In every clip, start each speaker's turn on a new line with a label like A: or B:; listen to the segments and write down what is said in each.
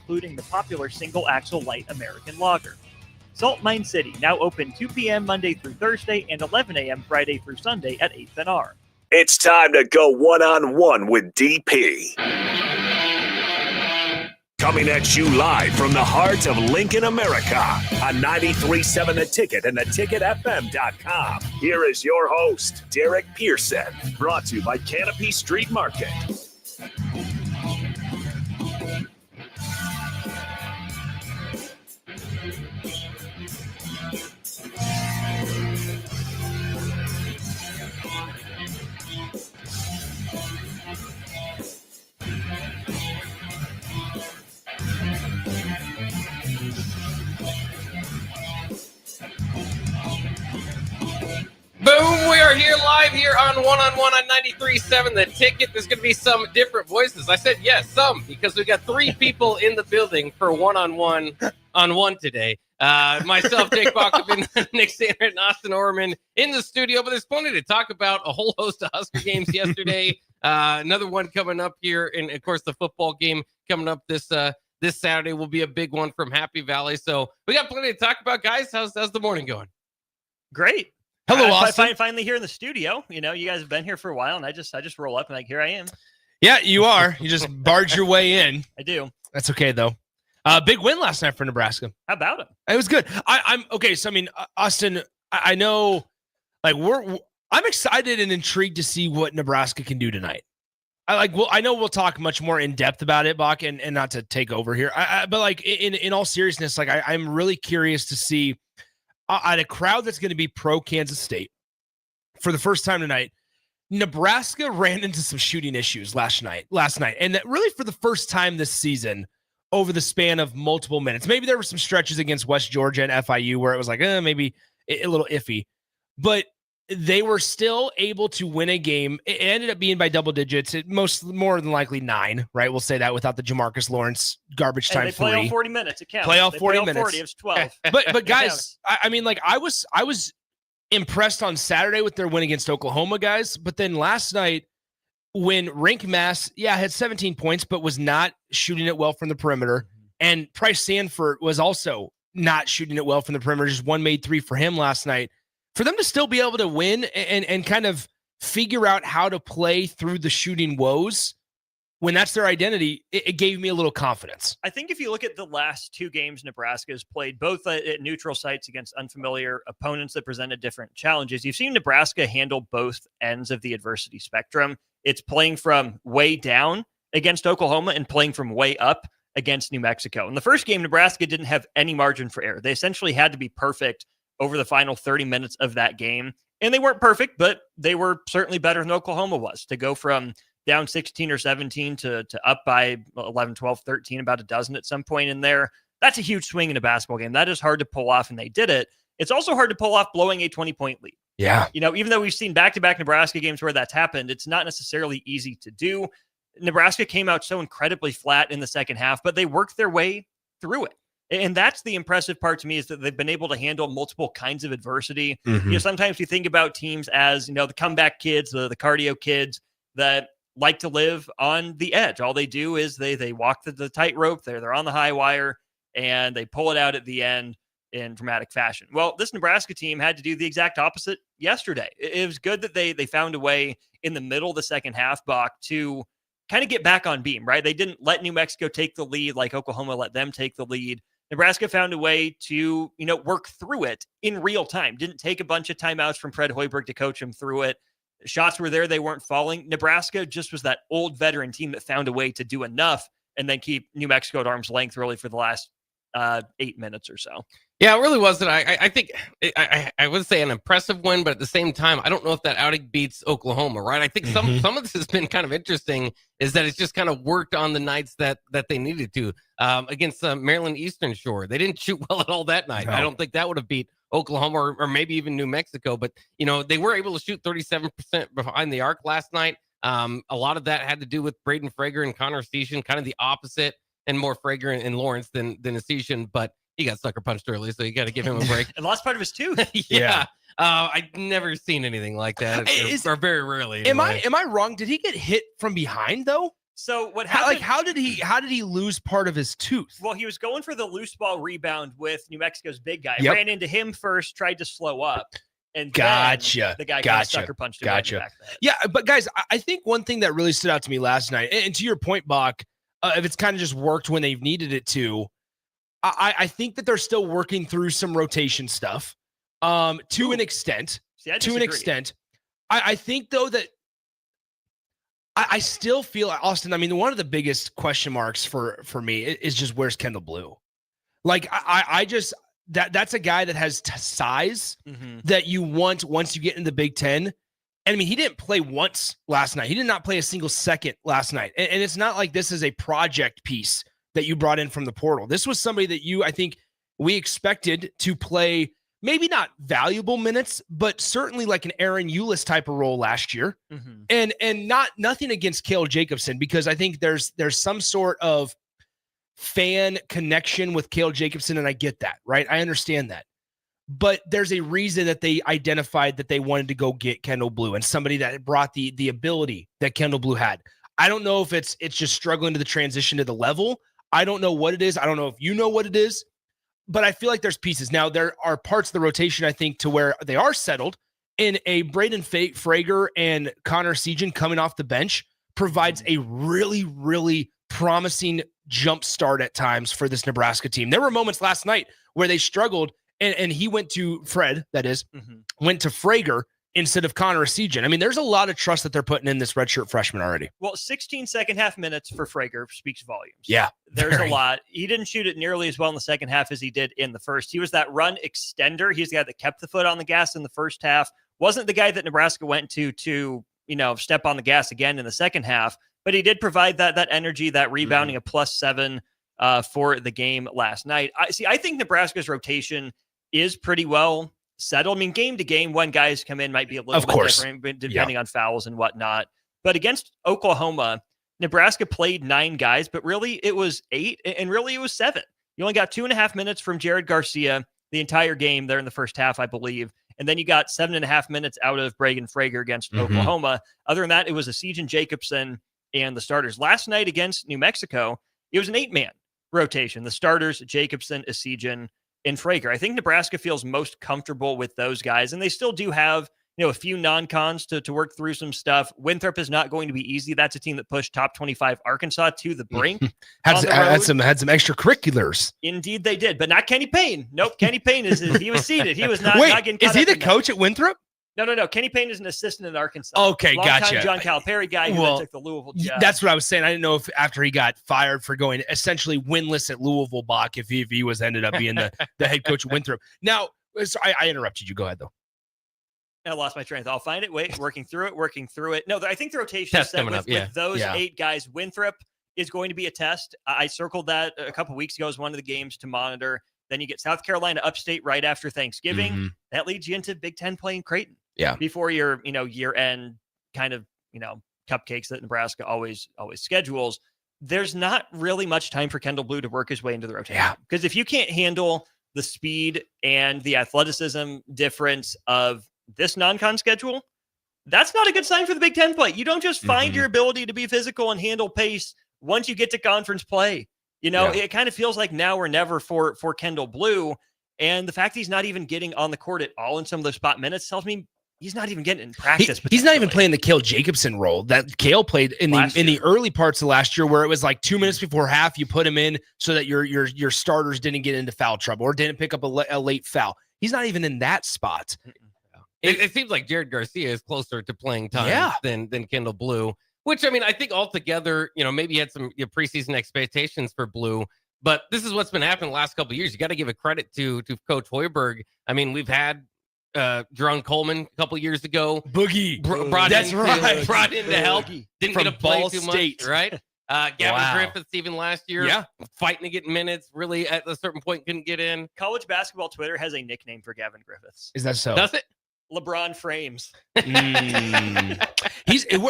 A: including the popular single-axle light American lager. Salt Mine City, now open 2 p.m. Monday through Thursday and 11 a.m. Friday through Sunday at 8th and R.
B: It's time to go one-on-one with DP. Coming at you live from the heart of Lincoln, America on 93.7 The Ticket and theticketfm.com. Here is your host, Derek Pearson, brought to you by Canopy Street Market.
C: Boom, we are here live here on One-on-One on 93.7 The Ticket. There's going to be some different voices. I said yes, some, because we got three people in the building for One-on-One on one today. Myself, Jake Bachman, Nick Sander, and Austin Orman in the studio. But there's plenty to talk about. A whole host of Husker games yesterday. Another one coming up here. And, of course, the football game coming up this Saturday will be a big one from Happy Valley. So we got plenty to talk about, guys. How's the morning going?
A: Great.
D: Hello, Austin.
A: Finally here in the studio. You know, you guys have been here for a while, and I just roll up and like, here I am.
D: Yeah, you are. You just barge your way in.
A: I do.
D: That's okay though. Big win last night for Nebraska.
A: How about it?
D: It was good. I'm okay. So I mean, Austin, I know, like I'm excited and intrigued to see what Nebraska can do tonight. I know we'll talk much more in depth about it, Bach, and not to take over here. But like in all seriousness, like I'm really curious to see. At a crowd that's going to be pro Kansas State for the first time tonight, Nebraska ran into some shooting issues last night. And that really for the first time this season over the span of multiple minutes. Maybe there were some stretches against West Georgia and FIU where it was like, maybe a little iffy, but they were still able to win a game. It ended up being by double digits. More than likely 9, right? We'll say that without the Jamarcus Lawrence garbage time.
A: They play all 40 minutes. It counts.
D: Play all
A: they
D: 40
A: play all
D: minutes.
A: 40, it was 12.
D: But guys, I mean, like I was impressed on Saturday with their win against Oklahoma, guys. But then last night, when Rink Mass, had 17 points, but was not shooting it well from the perimeter, and Price Sanford was also not shooting it well from the perimeter. Just 1 made 3 for him last night. For them to still be able to win and kind of figure out how to play through the shooting woes when that's their identity, it gave me a little confidence.
A: I think if you look at the last 2 games Nebraska has played, both at neutral sites against unfamiliar opponents that presented different challenges, you've seen Nebraska handle both ends of the adversity spectrum. It's playing from way down against Oklahoma and playing from way up against New Mexico. In the first game, Nebraska didn't have any margin for error. They essentially had to be perfect over the final 30 minutes of that game. And they weren't perfect, but they were certainly better than Oklahoma was. To go from down 16 or 17 to up by 11, 12, 13, about a dozen at some point in there, that's a huge swing in a basketball game. That is hard to pull off, and they did it. It's also hard to pull off blowing a 20-point lead.
D: Yeah.
A: You know, even though we've seen back-to-back Nebraska games where that's happened, it's not necessarily easy to do. Nebraska came out so incredibly flat in the second half, but they worked their way through it. And that's the impressive part to me, is that they've been able to handle multiple kinds of adversity.
D: Mm-hmm.
A: You know, sometimes you think about teams as, the comeback kids, the cardio kids that like to live on the edge. All they do is they walk the tightrope. They're on the high wire, and they pull it out at the end in dramatic fashion. Well, this Nebraska team had to do the exact opposite yesterday. It was good that they found a way in the middle of the second half, Bach, to kind of get back on beam, right? They didn't let New Mexico take the lead like Oklahoma let them take the lead. Nebraska found a way to, work through it in real time. Didn't take a bunch of timeouts from Fred Hoiberg to coach him through it. Shots were there. They weren't falling. Nebraska just was that old veteran team that found a way to do enough and then keep New Mexico at arm's length really for the last 8 minutes or so.
C: Yeah, it really wasn't. I think I would say an impressive win, but at the same time, I don't know if that outing beats Oklahoma, right? I think some of this has been kind of interesting, is that it's just kind of worked on the nights that they needed to. Against Maryland Eastern Shore, they didn't shoot well at all that night. No. I don't think that would have beat Oklahoma or maybe even New Mexico, but they were able to shoot 37% behind the arc last night. A lot of that had to do with Braden Frager and Connor Esetian, kind of the opposite, and more Frager and Lawrence than Esetian, but he got sucker punched early, so you got to give him a break.
A: And lost part of his tooth.
C: Yeah. I've never seen anything like that, or very rarely.
D: Am I wrong? Did he get hit from behind though?
A: So what happened?
D: How did he lose part of his tooth?
A: Well, he was going for the loose ball rebound with New Mexico's big guy.
D: Yep.
A: Ran into him first, tried to slow up, and
D: Gotcha.
A: then the guy kind of sucker punched him right in the back of the head.
D: Yeah, but guys, I think one thing that really stood out to me last night, and to your point, Bach, if it's kind of just worked when they've needed it to, I think that they're still working through some rotation stuff to an extent.
A: See, I
D: to an
A: disagree.
D: extent. I think, though, that I still feel, Austin, I mean, one of the biggest question marks for me is just where's Kendall Blue? Like, I just, that's a guy that has size that you want once you get in the Big Ten. And I mean, he didn't play once last night. He did not play a single second last night. And it's not like this is a project piece that you brought in from the portal. This was somebody that I think we expected to play maybe not valuable minutes, but certainly like an Aaron Eulis type of role last year. And nothing against Cale Jacobson, because I think there's some sort of fan connection with Cale Jacobson, and I get that, right? I understand that. But there's a reason that they identified that they wanted to go get Kendall Blue, and somebody that brought the ability that Kendall Blue had. I don't know if it's just struggling to the transition to the level. I don't know what it is. I don't know if you know what it is, but I feel like there's pieces. Now, there are parts of the rotation, I think, to where they are settled, and a Braden Frager and Connor Sejan coming off the bench provides a really, really promising jump start at times for this Nebraska team. There were moments last night where they struggled, and he went to Fred, that is, went to Frager instead of Connor Sejan. I mean, there's a lot of trust that they're putting in this redshirt freshman already.
A: Well, 16 second half minutes for Frager speaks volumes.
D: Yeah.
A: There's a lot. He didn't shoot it nearly as well in the second half as he did in the first. He was that run extender. He's the guy that kept the foot on the gas in the first half. Wasn't the guy that Nebraska went to step on the gas again in the second half, but he did provide that energy, that rebounding, a +7 for the game last night. I think Nebraska's rotation is pretty well settled. I mean, game to game, when guys come in might be a little bit different depending on fouls and whatnot. But against Oklahoma, Nebraska played 9 guys, but really it was 8, and really it was 7. You only got 2.5 minutes from Jared Garcia the entire game there in the first half, I believe. And then you got 7.5 minutes out of Braden Frager against Oklahoma. Other than that, it was a Sejan Jacobson and the starters. Last night against New Mexico, it was an 8-man rotation. The starters, Jacobson, Sejan, and Frager. I think Nebraska feels most comfortable with those guys, and they still do have a few non-cons to work through some stuff. Winthrop is not going to be easy. That's a team that pushed top 25 Arkansas to the brink.
D: had some extracurriculars.
A: Indeed, they did, but not Kenny Payne. Nope, Kenny Payne he was seated. He was not.
D: Wait,
A: not getting
D: is he the coach at Winthrop?
A: No. Kenny Payne is an assistant at Arkansas.
D: Okay,
A: Long-time
D: gotcha.
A: John Calipari guy who then took the Louisville job.
D: That's what I was saying. I didn't know if after he got fired for going essentially winless at Louisville, Bach, if he was ended up being the head coach of Winthrop. Now, I interrupted you. Go ahead, though.
A: I lost my train of thought. I'll find it. Wait, working through it. No, I think the rotation is set with those 8 guys. Winthrop is going to be a test. I circled that a couple weeks ago as one of the games to monitor. Then you get South Carolina Upstate right after Thanksgiving. That leads you into Big Ten playing Creighton.
D: Yeah.
A: Before your, year-end kind of, cupcakes that Nebraska always schedules. There's not really much time for Kendall Blue to work his way into the rotation.
D: Yeah.
A: Because if you can't handle the speed and the athleticism difference of this non-con schedule, that's not a good sign for the Big Ten play. You don't just find your ability to be physical and handle pace once you get to conference play. It kind of feels like now or never for Kendall Blue. And the fact that he's not even getting on the court at all in some of those spot minutes tells me he's not even getting in practice.
D: He's not even playing the Cale Jacobson role that Cale played in the early parts of last year, where it was like 2 minutes before half, you put him in so that your starters didn't get into foul trouble or didn't pick up a late foul. He's not even in that spot.
C: It seems like Jared Garcia is closer to playing time than Kendall Blue, which, I mean, I think altogether, maybe you had some preseason expectations for Blue, but this is what's been happening the last couple of years. You got to give a credit to Coach Hoiberg. I mean, we've had Jerron Coleman a couple years ago.
D: Boogie.
C: Brought in to help. Didn't
D: From
C: get to play
D: Ball
C: too
D: State.
C: much, right? Gavin Griffiths even last year, fighting to get minutes, really at a certain point couldn't get in.
A: College basketball Twitter has a nickname for Gavin Griffiths.
D: Is that so?
C: Does it?
A: LeBron Frames.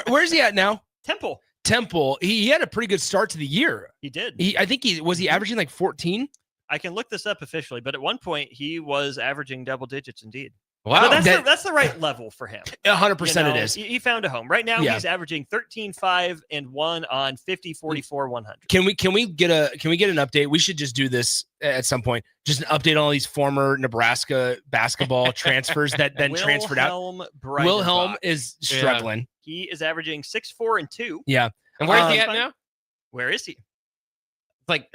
D: Where's he at now?
A: Temple.
D: He had a pretty good start to the year.
A: He did.
D: I think he was averaging like 14.
A: I can look this up officially, but at one point he was averaging double digits indeed.
C: Wow.
A: But that's the right level for him.
D: 100% it is.
A: He found a home. Right now,
D: Yeah.
A: he's averaging 13-5-1 on 50, 44, 100.
D: Can we get an update? We should just do this at some point. Just an update on all these former Nebraska basketball transfers that then transferred out. Wilhelm is struggling.
A: He is averaging 6-4-2.
D: Yeah.
C: And where is he at now?
A: Where is he?
C: It's like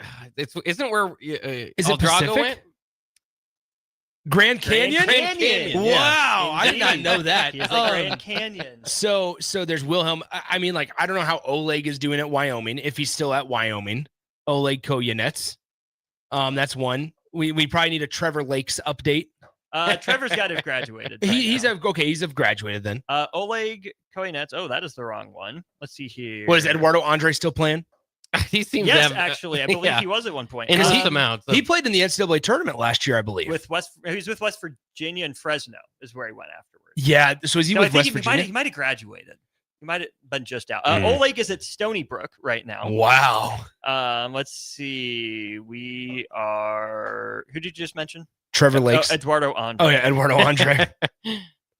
C: isn't where
D: Is it
C: Aldrago
D: Pacific?
C: went?
D: Grand Canyon?
A: Grand Canyon.
D: Wow, I did not
A: Indeed.
D: know that.
A: He is at Grand Canyon.
D: So there's Wilhelm. I mean, like, I don't know how Oleg is doing at Wyoming, if he's still at Wyoming. Oleg Koyanets. That's one. We probably need a Trevor Lakes update.
A: Trevor's got to have graduated.
D: He's graduated then.
A: Oleg Koyanets. Oh, that is the wrong one. Let's see here.
D: What is Eduardo Andre still playing?
C: He seems
A: Yes,
C: to have,
A: actually, I believe he was at one point.
C: in some amounts.
D: He played in the NCAA tournament last year, I believe.
A: He was with West Virginia and Fresno is where he went afterwards.
D: Yeah. So is he
A: No,
D: with
A: I think
D: West Virginia?
A: He might have graduated. He might have been just out.
D: Hmm.
A: Oleg is at Stony Brook right now.
D: Wow.
A: Let's see. We are. Who did you just mention?
D: Trevor Lakes.
A: Eduardo Andre.
D: Oh yeah, Eduardo Andre.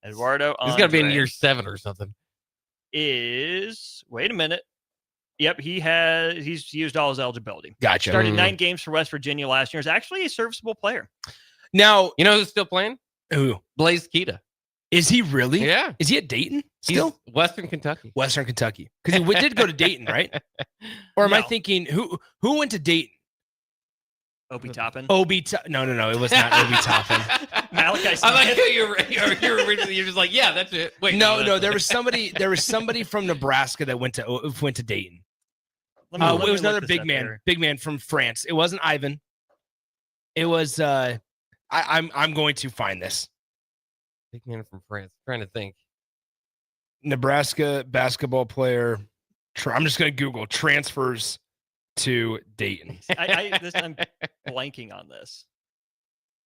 A: Eduardo Andre.
C: He's got to be in year 7 or something.
A: Wait a minute. Yep, he's used all his eligibility.
D: Gotcha.
A: Started 9 games for West Virginia last year. Is actually a serviceable player.
D: Now,
C: You know who's still playing?
D: who
C: Blaze Keita.
D: is he really?
C: Yeah.
D: Is he at Dayton still?
C: He's Western Kentucky.
D: Western Kentucky, because he did go to Dayton, right? Or am I
A: No.
D: thinking who went to Dayton?
A: Obi Toppin.
D: Obi. No, it was not Obi Toppin.
A: Malachi Smith.
C: I like how you're just like, yeah, that's it. Wait,
D: No,
C: that's
D: there
C: it.
D: was somebody from Nebraska that went to Dayton.
A: Let me
D: It
A: look
D: was another
A: this
D: big
A: up
D: man,
A: here.
D: big man from France. It wasn't Ivan. It was. I'm going to find this.
C: Big man from France. Trying to think.
D: Nebraska basketball player. I'm just going to Google transfers to Dayton.
A: I'm blanking on this.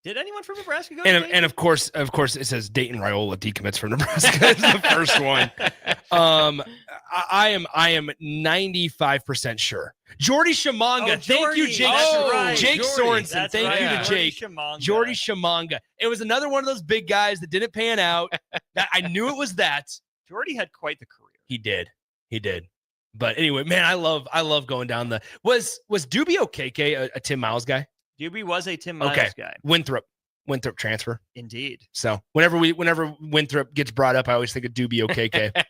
A: Did anyone from Nebraska go to Dayton?
D: And of course, it says Dayton Raiola decommits from Nebraska. It's the first one. I am 95% sure. Jordy Shamanga.
A: Oh,
D: Thank you,
A: Jordy.
D: Jake.
A: That's right.
D: Jake
C: Jordy.
D: Sorensen.
A: That's
D: Thank
A: right.
D: you to
A: Jordy
D: Jake.
A: Shamanga.
D: Jordy Shamanga. It was another one of those big guys that didn't pan out. I knew it was that.
A: Jordy had quite the career.
D: He did. But anyway, man, I love going down the. Was Dubio KK a Tim Miles guy?
A: Doobie was a Tim Miles guy.
D: Winthrop transfer.
A: Indeed.
D: So whenever Winthrop gets brought up, I always think of Dubio KK.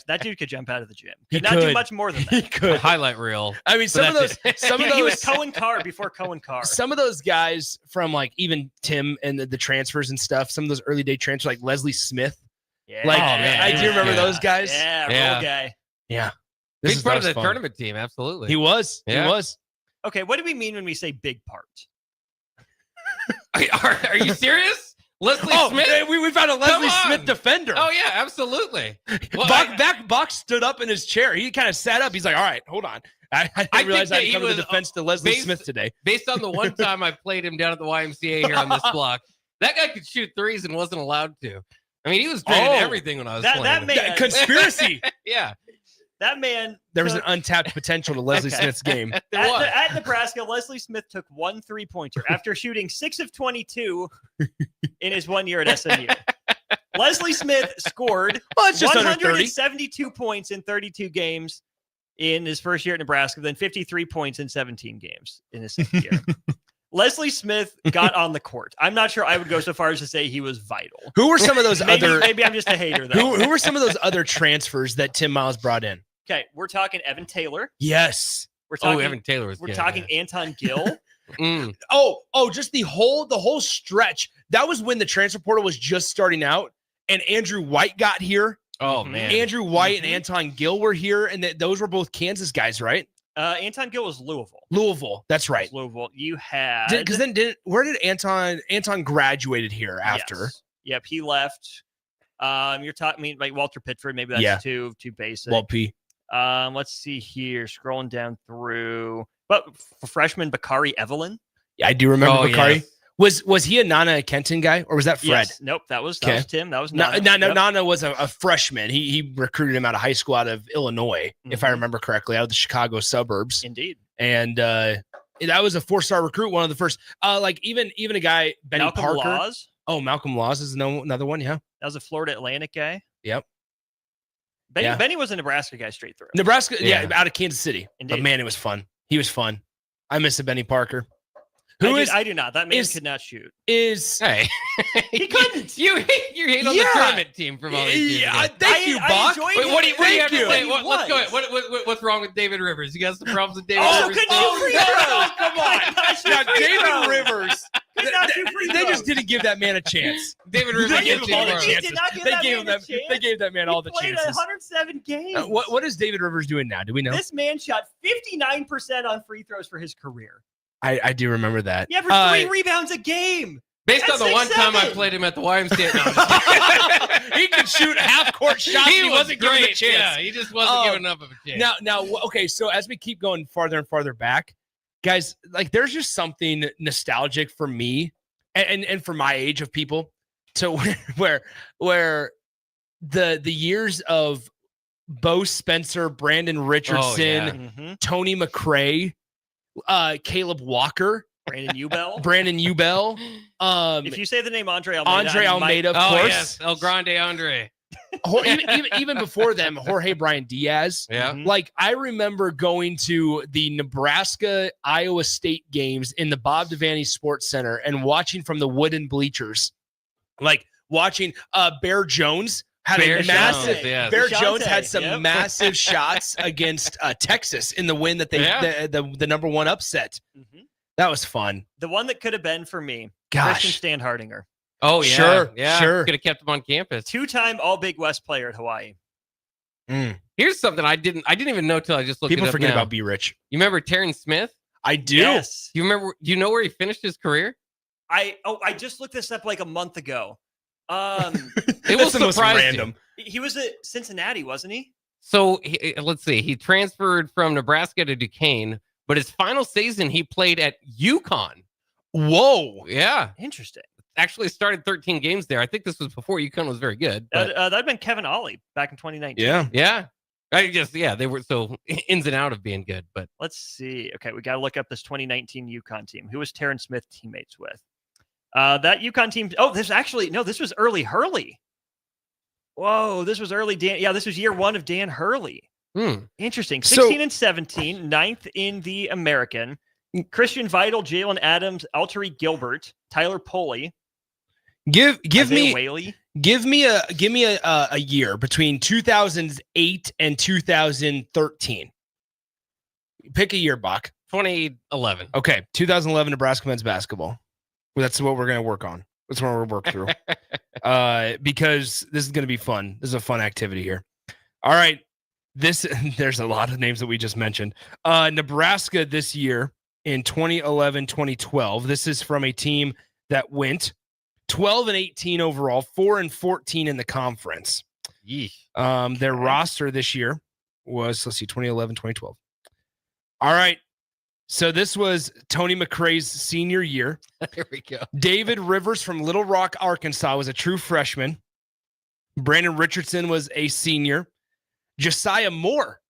A: That dude could jump out of the gym.
D: He
A: Could not do
D: could.
A: much more than
D: He
A: that.
D: could.
C: Highlight reel.
D: I mean, some of
C: that's
D: those, some of
A: Yeah, he was
D: those,
A: Cohen Carr before Cohen Carr.
D: some of those guys from like even Tim and the transfers and stuff. Some of those early day transfers, like Leslie Smith.
A: Yeah.
D: Like
C: man.
D: I do remember
C: Yeah.
D: those guys.
A: Yeah,
C: Yeah.
A: roll guy.
D: Yeah.
C: Big
D: is-
C: part
D: that
C: of the
D: was fun.
C: tournament team. Absolutely.
D: He was.
C: Yeah.
D: He was.
A: Okay, what do we mean when we say big part?
C: Are you serious? Leslie Smith?
D: hey, we found a Leslie
C: Come
D: Smith
C: on.
D: defender.
C: Oh yeah, absolutely. Well,
D: Bach stood up in his chair. He kind of sat up. He's like, all right, hold on. I
C: think
D: didn't realize
C: that
D: I
C: he
D: covered the
C: was,
D: defense to Leslie
C: based-
D: Smith today.
C: based on the one time I played him down at the YMCA here on this block, that guy could shoot threes and wasn't allowed to. I mean, he was draining
D: Oh.
C: everything when I was
A: That
C: playing.
A: man,
D: Conspiracy.
C: Yeah.
A: that man.
D: There was an
A: took-
D: untapped potential to Leslie
A: Okay.
D: Smith's game.
C: There was.
A: at Nebraska, Leslie Smith took 1 3-pointer after shooting 6 of 22 in his 1 year at SMU. Leslie Smith scored
D: Well, it's just under 30.
A: 172 points in 32 games in his first year at Nebraska, then 53 points in 17 games in his second year. Leslie Smith got on the court. I'm not sure I would go so far as to say he was vital.
D: Who were some of those
A: Maybe,
D: other?
A: maybe I'm just a hater, though.
D: Who were some of those other transfers that Tim Miles brought in?
A: Okay, we're talking Evan Taylor.
D: Yes.
A: We're talking.
C: Evan Taylor was
A: we're
C: good,
A: talking
C: yeah.
A: Anton Gill.
D: Oh, just the whole stretch. That was when the transfer portal was just starting out, and Andrew White got here.
C: Oh
A: Mhm.
C: man.
D: Andrew White
A: Mhm.
D: and Anton Gill were here, and those were both Kansas guys, right?
A: Anton Gill was Louisville.
D: Louisville. That's right.
A: Louisville. You had
D: Because where did Anton graduated here after?
A: Yes. Yep, he left. You're talking like Walter Pitford. Maybe that's
D: Yeah.
A: too basic.
D: Walt P.
A: Let's see here. Scrolling down through, but freshman Bakari Evelyn.
D: Yeah, I do remember
C: Oh,
D: Bakari.
C: yes.
D: Was he a Nana Kenton guy, or was that Fred?
A: Yes. Nope. That was
D: Okay.
A: Tim. That was
D: No,
A: Nana. Yep.
D: Nana was a freshman. He recruited him out of high school out of Illinois, if I
A: Mhm.
D: remember correctly, out of the Chicago suburbs.
A: Indeed.
D: And that was a 4-star recruit, one of the first. Like even a guy Benny
A: Malcolm
D: Parker.
A: Laws.
D: Oh, Malcolm Laws is another one. Yeah.
A: That was a Florida Atlantic guy.
D: Yep.
A: Benny was a Nebraska guy straight through.
D: Nebraska, out of Kansas City.
A: Indeed.
D: But man, it was fun. He was fun. I miss a Benny Parker.
A: I do not. That man could not shoot.
C: Hey,
A: He couldn't.
C: You hate on the tournament team from all these years.
D: Yeah, thank you, Bach.
C: Wait, what do you have to say?
A: He
C: Let's go ahead. What's wrong with David Rivers? You got some problems with David Rivers?
A: couldn't shoot free throws.
D: Come on. Now, David Rivers.
A: Could not shoot free
D: They
A: throws.
D: just didn't give that man a chance.
C: David Rivers
D: They gave
C: gets
D: him all the
C: you
A: He
D: chances.
A: did not give
D: They
A: that
D: gave
A: man
D: him
A: a
D: that.
A: chance.
D: They gave that man all the
A: Played
D: chances.
A: 107 games.
D: What is David Rivers doing now? Do we know?
A: This man shot 59% on free throws for his career.
D: I do remember that.
A: Yeah, for 3 rebounds a game.
C: Based on
A: That's
C: the one time I
A: 6'7".
C: played him at the YMCA. No, I'm just
D: He could shoot half court shots.
C: kidding.
D: He wasn't given a chance.
C: Yeah, he just wasn't given enough of a chance.
D: Now, okay. So as we keep going farther and farther back, guys, like there's just something nostalgic for me and for my age of people to where the years of Bo Spencer, Brandon Richardson,
C: yeah.
D: Tony McRae, Caleb Walker,
A: Brandon Ubel.
D: Brandon Ubel,
A: If you say the name Andre Almeida,
D: Andre Almeida, of
C: Oh
D: course.
C: yes, El Grande Andre.
D: Even before them, Jorge Brian Diaz.
C: Yeah.
D: Like I remember going to the Nebraska Iowa State games in the Bob Devaney Sports Center and watching from the wooden bleachers, like watching Bear Jones had
C: Bear
D: a massive.
C: Jones, yes.
D: Bear
A: Deshante,
D: Jones had some
A: yep.
D: massive shots against Texas in the win that they the number one upset.
A: Mhm.
D: That was fun.
A: The one that could have been for me,
D: Gosh.
A: Christian Standhardinger.
C: Oh yeah,
D: Sure,
C: yeah.
D: sure.
C: Could have kept him on campus.
A: 2-time All Big West player at Hawaii.
C: Here's something I didn't even know till I just looked
D: People
C: it up
D: forget
C: now.
D: about B Rich.
C: You remember Terrence Smith?
D: I do.
A: Yes.
C: Do you know where he finished his career?
A: I just looked this up like a month ago.
C: It will
D: That's the most
C: surprise you.
D: random.
A: He was at Cincinnati, wasn't he?
C: So let's see. He transferred from Nebraska to Duquesne, but his final season he played at UConn.
D: Whoa.
C: Yeah,
A: Interesting.
C: actually started 13 games there. I think this was before UConn was very good. But
A: That'd been Kevin Ollie back in 2019.
D: Yeah.
C: yeah, they were so ins and out of being good. But
A: Let's see. Okay, we got to look up this 2019 UConn team. Who was Terrence Smith teammates with? That UConn team. Oh, this was early Hurley. Whoa, this was early Dan. Yeah, this was year 1 of Dan Hurley. Interesting.
D: So-
A: 16 and 17, 9th in the American. Christian Vital, Jalen Adams, Altery Gilbert, Tyler Poley,
D: Give
A: Isaiah
D: me
A: Whaley.
D: give me a year between 2008 and 2013. Pick a year, Bach.
C: 2011.
D: Okay, 2011 Nebraska men's basketball. Well, that's what we're going to work on. That's what we're work through. Because this is going to be fun. This is a fun activity here. All right. There's a lot of names that we just mentioned. Nebraska this year in 2011, 2012. This is from a team that went 12 and 18 overall, 4 and 14 in the conference.
C: Yeesh.
D: Their roster this year was, 2011, 2012. All right. So this was Tony McRae's senior year.
C: There we go.
D: David Rivers from Little Rock, Arkansas was a true freshman. Brandon Richardson was a senior. Josiah Moore.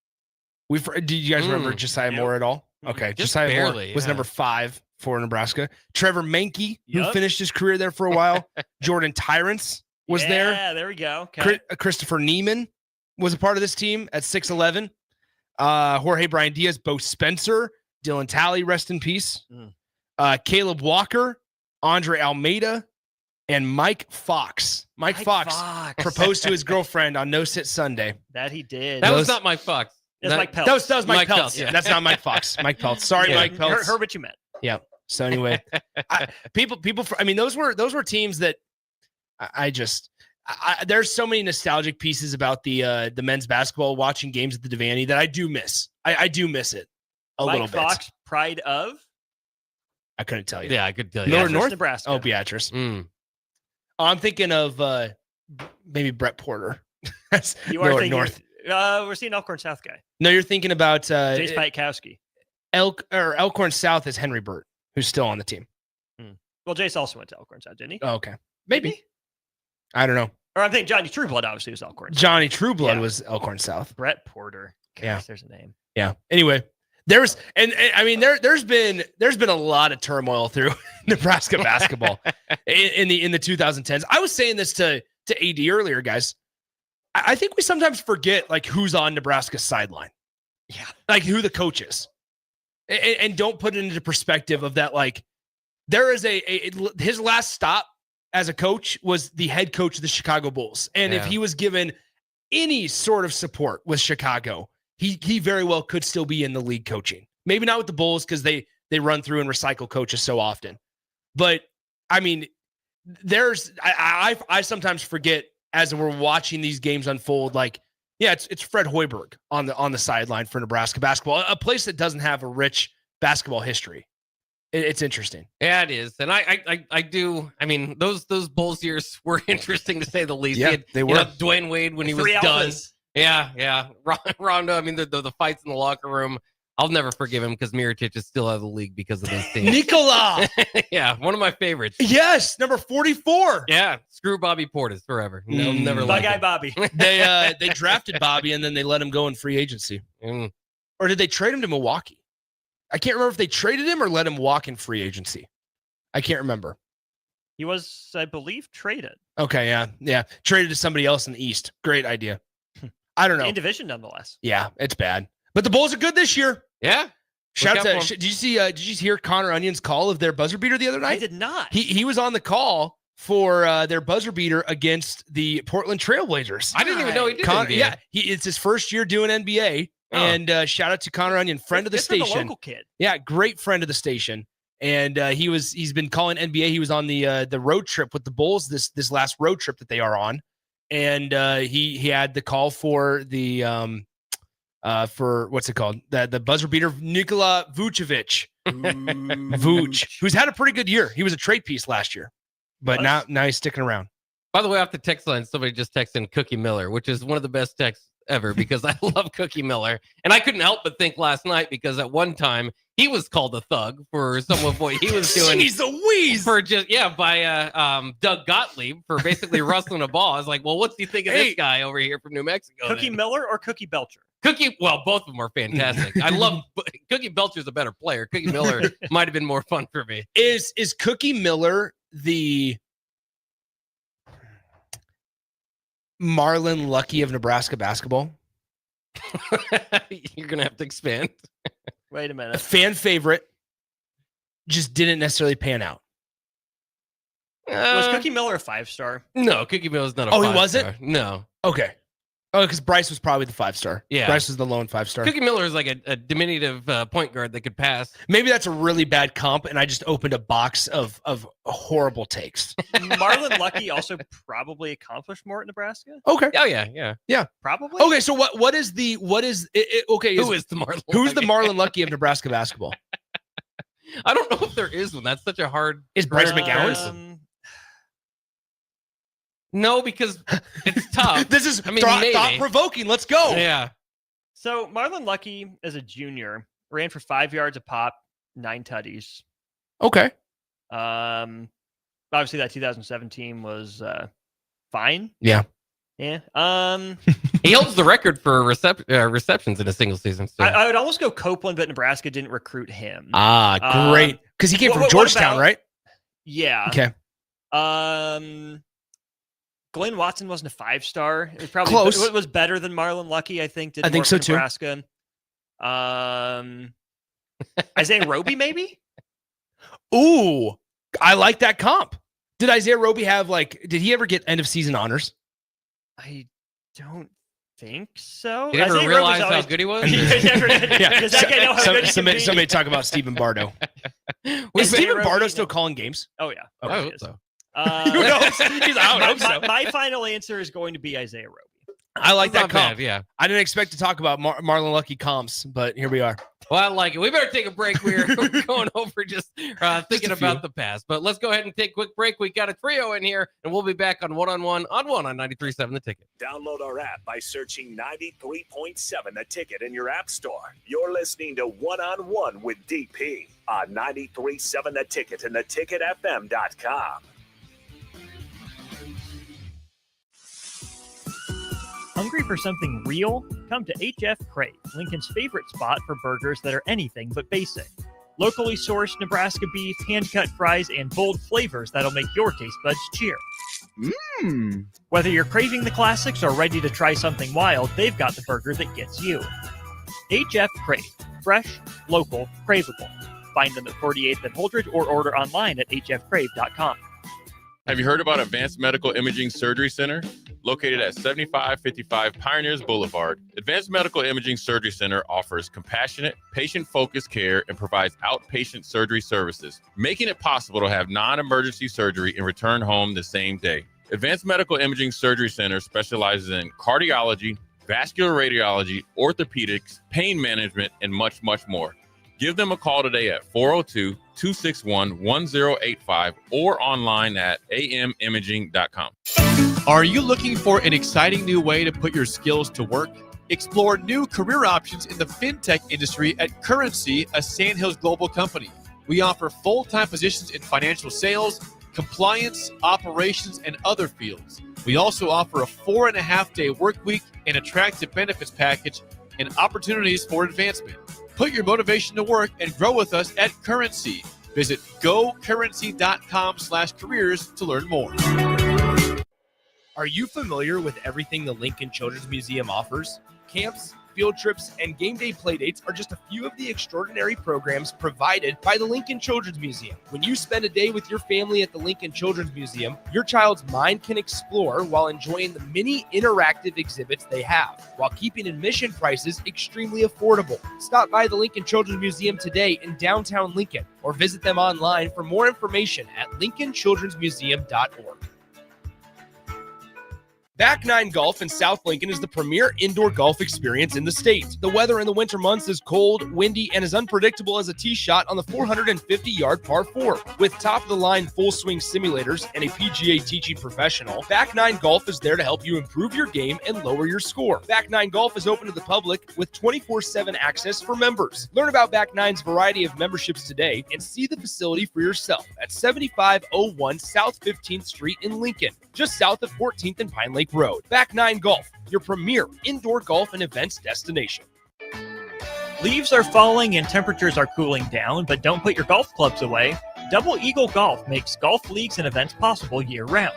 D: Do you guys remember Josiah
A: Yep.
D: Moore at all?
A: Mhm.
D: Okay.
C: Just
D: Josiah
C: barely,
D: Moore was
C: yeah.
D: number 5 for Nebraska. Trevor Menke, who
A: Yep.
D: finished his career there for a while. Jordan Tyrants was there.
A: Yeah, there we go. Okay.
D: Christopher Neiman was a part of this team at 6'11". Jorge Brian Diaz, Bo Spencer, Dylan Talley, rest in peace. Caleb Walker, Andre Almeida, and Mike Fox. Mike Fox proposed to his girlfriend on No Sit Sunday.
A: That he did.
C: That was
D: Those-
C: not Mike Fox.
A: That's Mike Peltz.
D: That was Mike
C: Mike
D: Peltz.
C: Peltz, yeah.
D: That's not Mike Fox. Mike Peltz. Sorry,
C: Yeah.
D: Mike Peltz.
A: Heard what you meant.
D: So anyway, those were teams that there's so many nostalgic pieces about the men's basketball watching games at the Devaney that I do miss. I do miss it a
A: Mike
D: little bit.
A: Fox, pride of
D: I couldn't tell you.
C: Yeah, I could tell you.
D: North-
A: Beatrice, Nebraska.
D: Oh, Beatrice.
C: Mm.
D: I'm thinking of maybe Brett Porter. That's
A: You are thinking.
D: North.
A: We're seeing Elkhorn South guy.
D: No, you're thinking about
A: Jace Pietkowski.
D: Elkhorn South is Henry Burt, who's still on the team.
A: Well, Jace also went to Elkhorn South, didn't he?
D: Oh, okay, maybe. I don't know.
A: Or I'm thinking Johnny Trueblood obviously was Elkhorn South.
D: Johnny Trueblood
A: Yeah.
D: was Elkhorn South.
A: Brett Porter.
D: Yeah.
A: Gosh, there's a name.
D: Yeah. Anyway, there's been a lot of turmoil through Nebraska basketball in the 2010s. I was saying this to AD earlier, guys. I think we sometimes forget like who's on Nebraska's sideline.
A: Yeah.
D: Like who the coach is. And don't put it into perspective of that. Like there is his last stop as a coach was the head coach of the Chicago Bulls. And if he was given any sort of support with Chicago, he very well could still be in the league coaching. Maybe not with the Bulls because they run through and recycle coaches so often. But I mean, I sometimes forget as we're watching these games unfold, like, yeah, it's Fred Hoiberg on the sideline for Nebraska basketball, a place that doesn't have a rich basketball history. It's interesting.
C: Yeah, it is. And I do. I mean, those Bulls years were interesting to say the least.
D: Yeah, they were.
C: Dwayne Wade when he was done. Yeah. Rondo. I mean, the fights in the locker room. I'll never forgive him because Mirotic is still out of the league because of those teams.
D: Nikola.
C: Yeah, one of my favorites.
D: Yes, number 44.
C: Yeah, screw Bobby Portis forever. No, never
A: Bug
C: like
A: Eye
C: him.
A: Bobby.
D: They drafted Bobby and then they let him go in free agency. Or did they trade him to Milwaukee? I can't remember if they traded him or let him walk in free agency. I can't remember.
A: He was, I believe, traded.
D: Okay, yeah. Traded to somebody else in the East. Great idea. I don't know.
A: In division, nonetheless.
D: Yeah, it's bad. But the Bulls are good this year.
C: Yeah.
D: Shout out to. Did you hear Connor Onion's call of their buzzer beater the other night?
A: I did not.
D: He was on the call for their buzzer beater against the Portland Trailblazers.
C: I didn't even know he did
D: Connor,
C: NBA.
D: Yeah, it's his first year doing NBA. Oh. And shout out to Connor Onion, friend of the station.
A: The local kid.
D: Yeah, great friend of the station. And he's been calling NBA. He was on the road trip with the Bulls this last road trip that they are on, and he had the call for the for what's it called, the buzzer beater, Nikola Vucevic, Vuce, who's had a pretty good year. He was a trade piece last year, but now he's sticking around.
C: By the way, off the text line, somebody just texted in Cookie Miller, which is one of the best texts ever because I love Cookie Miller. And I couldn't help but think last night because at one time he was called a thug for some of what he was doing.
D: He's a wheeze
C: for by Doug Gottlieb for basically rustling a ball. I was like, well, what's he think of this guy over here from New Mexico?
A: Cookie Miller or Cookie Belcher?
C: Well, both of them are fantastic. I love Cookie Belcher's a better player. Cookie Miller might have been more fun for me.
D: Is Cookie Miller the Marlon Lucky of Nebraska basketball?
C: You're gonna have to expand.
A: Wait a minute.
D: A fan favorite, just didn't necessarily pan out.
A: Was Cookie Miller a 5-star?
C: No, Cookie Miller's not a 5-star.
D: Oh, he wasn't?
C: No.
D: Okay. Oh, because Bryce was probably the 5-star.
C: Yeah.
D: Bryce was the lone 5-star.
C: Cookie Miller is like a diminutive point guard that could pass.
D: Maybe that's a really bad comp, and I just opened a box of horrible takes.
A: Marlon Lucky also probably accomplished more at Nebraska.
D: Okay.
C: Oh yeah.
A: Probably.
D: Okay, so what is okay?
C: Who is the Marlon?
D: Who's the Marlon Lucky of Nebraska basketball?
C: I don't know if there is one. That's such a hard.
D: Is Bryce McGowan?
C: No, because it's tough.
D: This is thought-provoking. Let's go.
C: Yeah.
A: So Marlon Lucky, as a junior, ran for 5 yards a pop, 9 tutties.
D: Okay.
A: Obviously that 2007 team was fine.
D: Yeah.
A: Yeah.
C: He holds the record for receptions in a single season. So.
A: I would almost go Copeland, but Nebraska didn't recruit him.
D: Ah, great. Because he came from Georgetown, right?
A: Yeah.
D: Okay.
A: Glenn Watson wasn't a 5-star. It was probably
D: close.
A: It was better than Marlon Lucky, I think.
D: I think so too.
A: Nebraska. Isaiah Roby, maybe.
D: Ooh, I like that comp. Did Isaiah Roby have did he ever get end of season honors?
A: I don't think so.
C: Did you ever realize how good he was?
A: Does that guy know how good he can be?
D: Somebody talk about Stephen Bardo. Is Stephen Bardo still calling games?
A: Oh yeah.
C: Okay. I hope so.
D: Who knows? I hope so.
A: My final answer is going to be Isaiah Roby.
D: I like that comp.
C: Bad, yeah.
D: I didn't expect to talk about Marlon Lucky comps, but here we are.
C: Well, I like it. We better take a break. We're going over just thinking about the past. But let's go ahead and take a quick break. We got a trio in here, and we'll be back on One on 93.7 The Ticket.
B: Download our app by searching 93.7 The Ticket in your app store. You're listening to One with DP on 93.7 The Ticket and theticketfm.com.
A: Hungry for something real? Come to HF Crave, Lincoln's favorite spot for burgers that are anything but basic. Locally sourced Nebraska beef, hand-cut fries, and bold flavors that'll make your taste buds cheer. Whether you're craving the classics or ready to try something wild, they've got the burger that gets you. HF Crave. Fresh, local, craveable. Find them at 48th and Holdridge or order online at hfcrave.com.
E: Have you heard about Advanced Medical Imaging Surgery Center? Located at 7555 Pioneers Boulevard, Advanced Medical Imaging Surgery Center offers compassionate, patient-focused care and provides outpatient surgery services, making it possible to have non-emergency surgery and return home the same day. Advanced Medical Imaging Surgery Center specializes in cardiology, vascular radiology, orthopedics, pain management, and much, much more. Give them a call today at 402-261-1085 or online at amimaging.com.
F: Are you looking for an exciting new way to put your skills to work? Explore new career options in the fintech industry at Currency, a Sandhills Global company. We offer full-time positions in financial sales, compliance, operations, and other fields. We also offer a 4.5-day work week, an attractive benefits package, and opportunities for advancement. Put your motivation to work and grow with us at Currency. Visit gocurrency.com/careers to learn more.
D: Are you familiar with everything the Lincoln Children's Museum offers? Camps, field trips, and game day playdates are just a few of the extraordinary programs provided by the Lincoln Children's Museum. When you spend a day with your family at the Lincoln Children's Museum, your child's mind can explore while enjoying the many interactive exhibits they have, while keeping admission prices extremely affordable. Stop by the Lincoln Children's Museum today in downtown Lincoln, or visit them online for more information at lincolnchildrensmuseum.org. Back Nine Golf in South Lincoln is the premier indoor golf experience in the state. The weather in the winter months is cold, windy, and as unpredictable as a tee shot on the 450-yard par 4. With top-of-the-line full-swing simulators and a PGA teaching professional, Back Nine Golf is there to help you improve your game and lower your score. Back Nine Golf is open to the public with 24/7 access for members. Learn about Back Nine's variety of memberships today and see the facility for yourself at 7501 South 15th Street in Lincoln, just south of 14th and Pine Lake Road. Back Nine Golf, your premier indoor golf and events destination.
A: Leaves are falling and temperatures are cooling down, but don't put your golf clubs away. Double Eagle Golf makes golf leagues and events possible year-round.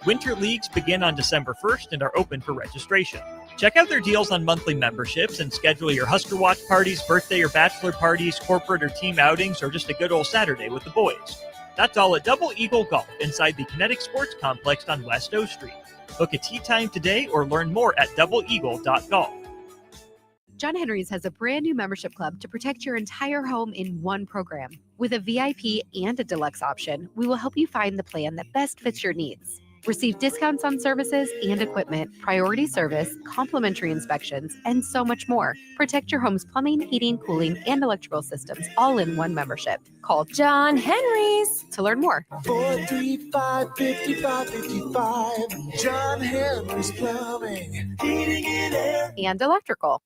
A: Winter leagues begin on December 1st and are open for registration. Check out their deals on monthly memberships and schedule your Husker Watch parties, birthday or bachelor parties, corporate or team outings, or just a good old Saturday with the boys. That's all at Double Eagle Golf inside the Kinetic Sports Complex on West O Street. Book a tee time today or learn more at doubleeagle.golf.
G: John Henry's has a brand new membership club to protect your entire home in one program. With a VIP and a deluxe option, we will help you find the plan that best fits your needs. Receive discounts on services and equipment, priority service, complimentary inspections, and so much more. Protect your home's plumbing, heating, cooling, and electrical systems all in one membership. Call John Henry's to learn more.
H: 435-5555. John Henry's Plumbing, Heating and Air,
G: and electrical.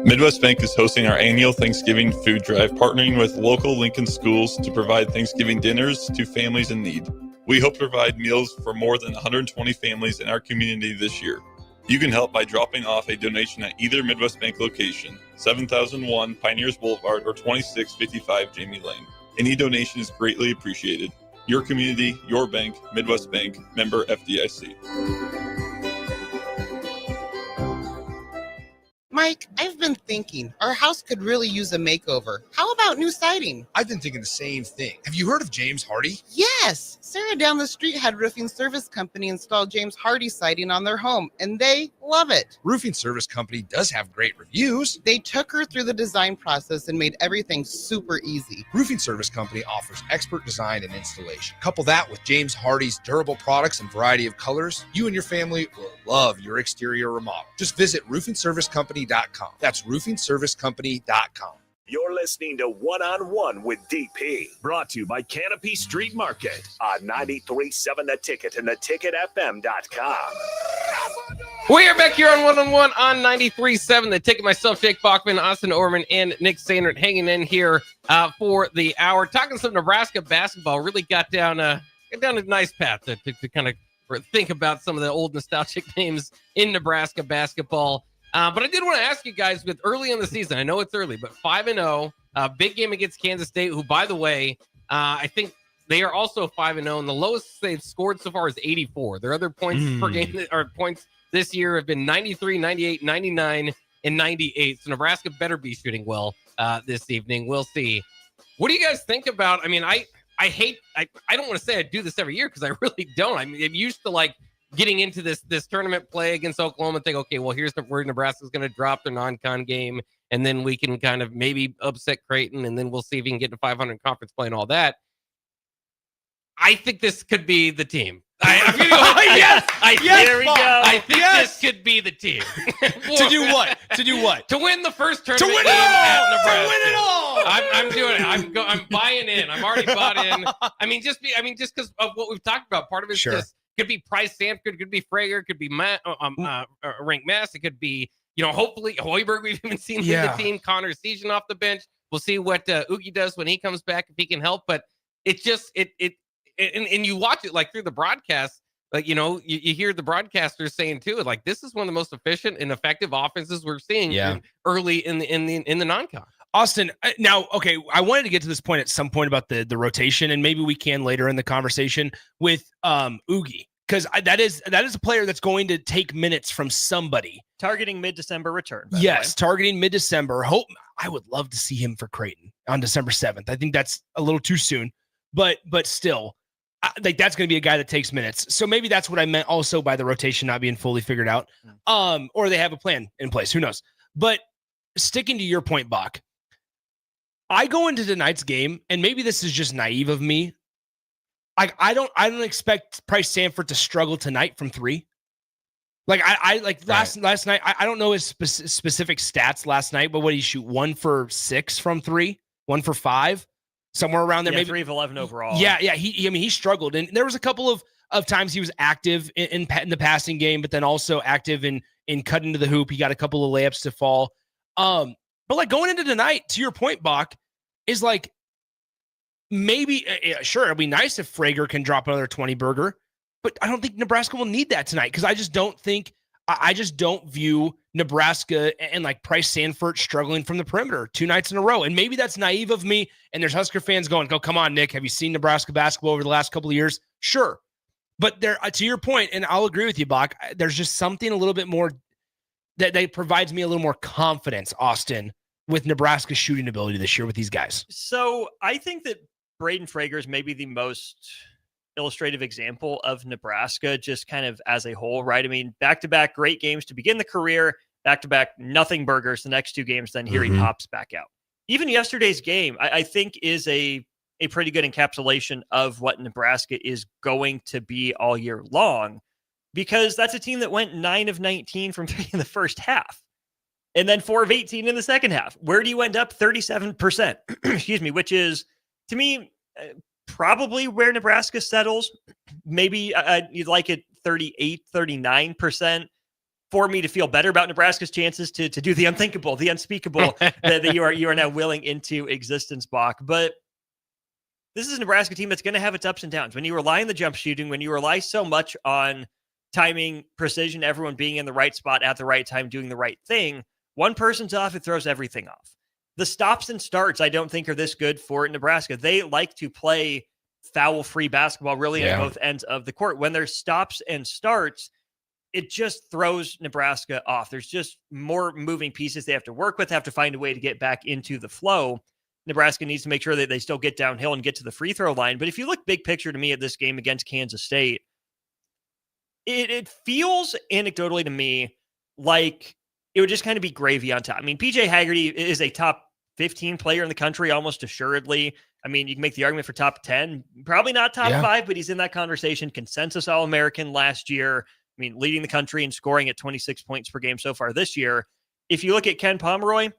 I: Midwest Bank is hosting our annual Thanksgiving food drive, partnering with local Lincoln schools to provide Thanksgiving dinners to families in need. We hope to provide meals for more than 120 families in our community this year. You can help by dropping off a donation at either Midwest Bank location, 7001 Pioneers Boulevard or 2655 Jamie Lane. Any donation is greatly appreciated. Your community, your bank, Midwest Bank, member FDIC.
J: Mike, I've been thinking our house could really use a makeover. How about new siding?
K: I've been thinking the same thing. Have you heard of James Hardy?
J: Yes. Sarah down the street had Roofing Service Company install James Hardy siding on their home, and they love it.
K: Roofing Service Company does have great reviews.
J: They took her through the design process and made everything super easy.
K: Roofing Service Company offers expert design and installation. Couple that with James Hardy's durable products and variety of colors, you and your family will love your exterior remodel. Just visit roofingservicecompany.com. That's roofingservicecompany.com.
B: You're listening to One-on-One with DP, brought to you by Canopy Street Market on 93.7 The Ticket and theticketfm.com.
C: We are back here on One-on-One on 93.7 The Ticket. Myself, Jake Bachman, Austin Orman, and Nick Sainert hanging in here for the hour. Talking some Nebraska basketball. Really got down a nice path to kind of think about some of the old nostalgic names in Nebraska basketball. But I did want to ask you guys, with early in the season, I know it's early, but 5-0, big game against Kansas State, who, by the way, I think they are also 5-0, and the lowest they've scored so far is 84. Their other points per game or points this year have been 93, 98, 99, and 98. So Nebraska better be shooting well this evening. We'll see. What do you guys think about? I mean, I don't want to say I do this every year because I really don't. I mean, I'm used to like getting into this tournament play against Oklahoma and think, okay, well, here's where Nebraska's going to drop their non-con game, and then we can kind of maybe upset Creighton, and then we'll see if we can get to 500 conference play and all that. I think this could be the team. I'm going to go.
A: There we go.
C: I think this could be the team.
D: To do what? To do what?
C: To win the first tournament
D: win
C: game
D: it all!
C: at Nebraska.
D: To win it all!
C: I'm doing it. I'm buying in. I'm already bought in. I mean, just because of what we've talked about. Part of it is just could be Price Sanford, could be Frager, could be Rank Mass. It could be, hopefully Hoiberg. We've even seen lead the team. Connor Season off the bench. We'll see what Oogie does when he comes back, if he can help. But it's just and you watch it like through the broadcast, like, you hear the broadcasters saying too, like, this is one of the most efficient and effective offenses we're seeing early in the non-con.
D: Austin, now, okay, I wanted to get to this point at some point about the rotation, and maybe we can later in the conversation with Oogie, because that is a player that's going to take minutes from somebody.
A: Targeting mid-December return.
D: Yes, targeting mid-December. I would love to see him for Creighton on December 7th. I think that's a little too soon, but still, like, that's going to be a guy that takes minutes. So maybe that's what I meant also by the rotation not being fully figured out. Or they have a plan in place. Who knows? But sticking to your point, Bach, I go into tonight's game, and maybe this is just naive of me. I don't expect Price Sanford to struggle tonight from three. Like last night, I don't know his specific stats last night, but what did he shoot? 1 for 6 from three, 1 for 5. Somewhere around there, maybe
A: 3 of 11 overall.
D: Yeah. He struggled, and there was a couple of times he was active in the passing game, but then also active in cutting to the hoop. He got a couple of layups to fall. But like going into tonight, to your point, Bach, is like maybe sure it'll be nice if Frager can drop another 20 burger, but I don't think Nebraska will need that tonight, because I just don't view Nebraska and like Price Sanford struggling from the perimeter 2 nights in a row. And maybe that's naive of me, and there's Husker fans going, come on, Nick, have you seen Nebraska basketball over the last couple of years? Sure. But there, to your point, and I'll agree with you, Bach, there's just something a little bit more that provides me a little more confidence, Austin, with Nebraska's shooting ability this year with these guys.
A: So I think that Braden Frager is maybe the most illustrative example of Nebraska, just kind of as a whole, right? I mean, back-to-back great games to begin the career, back-to-back nothing burgers the next 2 games, then here he pops back out. Even yesterday's game, I think, is a pretty good encapsulation of what Nebraska is going to be all year long, because that's a team that went 9 of 19 from 3 in the first half, and then 4 of 18 in the second half. Where do you end up? 37%, excuse me, which is, to me, probably where Nebraska settles. Maybe you'd like it 38, 39% for me to feel better about Nebraska's chances to do the unthinkable, the unspeakable that you are now willing into existence, Bach. But this is a Nebraska team that's going to have its ups and downs. When you rely on the jump shooting, when you rely so much on timing, precision, everyone being in the right spot at the right time, doing the right thing, one person's off, it throws everything off. The stops and starts, I don't think, are this good for Nebraska. They like to play foul-free basketball really at both ends of the court. When there's stops and starts, it just throws Nebraska off. There's just more moving pieces they have to work with, have to find a way to get back into the flow. Nebraska needs to make sure that they still get downhill and get to the free throw line. But if you look big picture to me at this game against Kansas State, it feels anecdotally to me like it would just kind of be gravy on top. I mean, PJ Haggerty is a top 15 player in the country, almost assuredly. I mean, you can make the argument for top 10, probably not top 5, but he's in that conversation. Consensus All-American last year. I mean, leading the country and scoring at 26 points per game so far this year. If you look at Ken Pomeroy,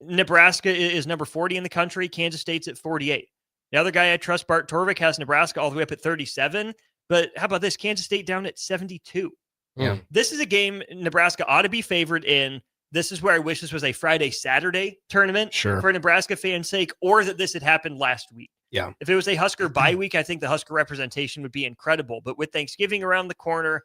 A: Nebraska is number 40 in the country. Kansas State's at 48. The other guy I trust, Bart Torvik, has Nebraska all the way up at 37. But how about this? Kansas State down at 72.
C: Yeah.
A: This is a game Nebraska ought to be favored in. This is where I wish this was a Friday-Saturday tournament for Nebraska fans' sake, or that this had happened last week.
D: Yeah.
A: If it was a Husker bye week, I think the Husker representation would be incredible. But with Thanksgiving around the corner,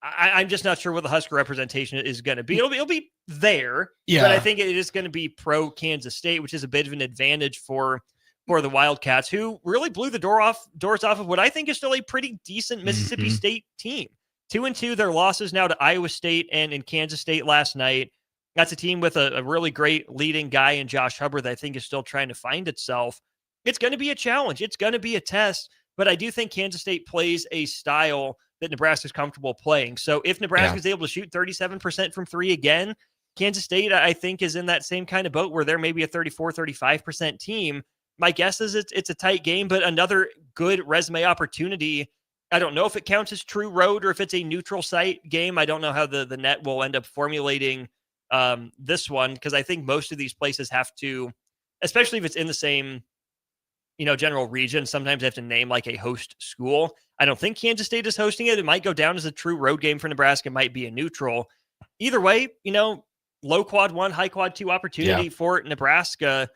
A: I'm just not sure what the Husker representation is going to be. It'll be there,
D: Yeah.
A: but I think it is going to be pro Kansas State, which is a bit of an advantage for the Wildcats, who really blew the doors off of what I think is still a pretty decent Mississippi State team. 2-2, their losses now to Iowa State and in Kansas State last night. That's a team with a really great leading guy in Josh Hubbard that I think is still trying to find itself. It's going to be a challenge. It's going to be a test, but I do think Kansas State plays a style that Nebraska is comfortable playing. So if Nebraska is able to shoot 37% from three again, Kansas State, I think, is in that same kind of boat where they're maybe a 34-35% team. My guess is it's a tight game, but another good resume opportunity. I don't know if it counts as true road or if it's a neutral site game. I don't know how the net will end up formulating this one, because I think most of these places have to, especially if it's in the same general region, sometimes they have to name like a host school. I don't think Kansas State is hosting it. It might go down as a true road game for Nebraska. It might be a neutral. Either way, low quad 1, high quad 2 opportunity for Nebraska.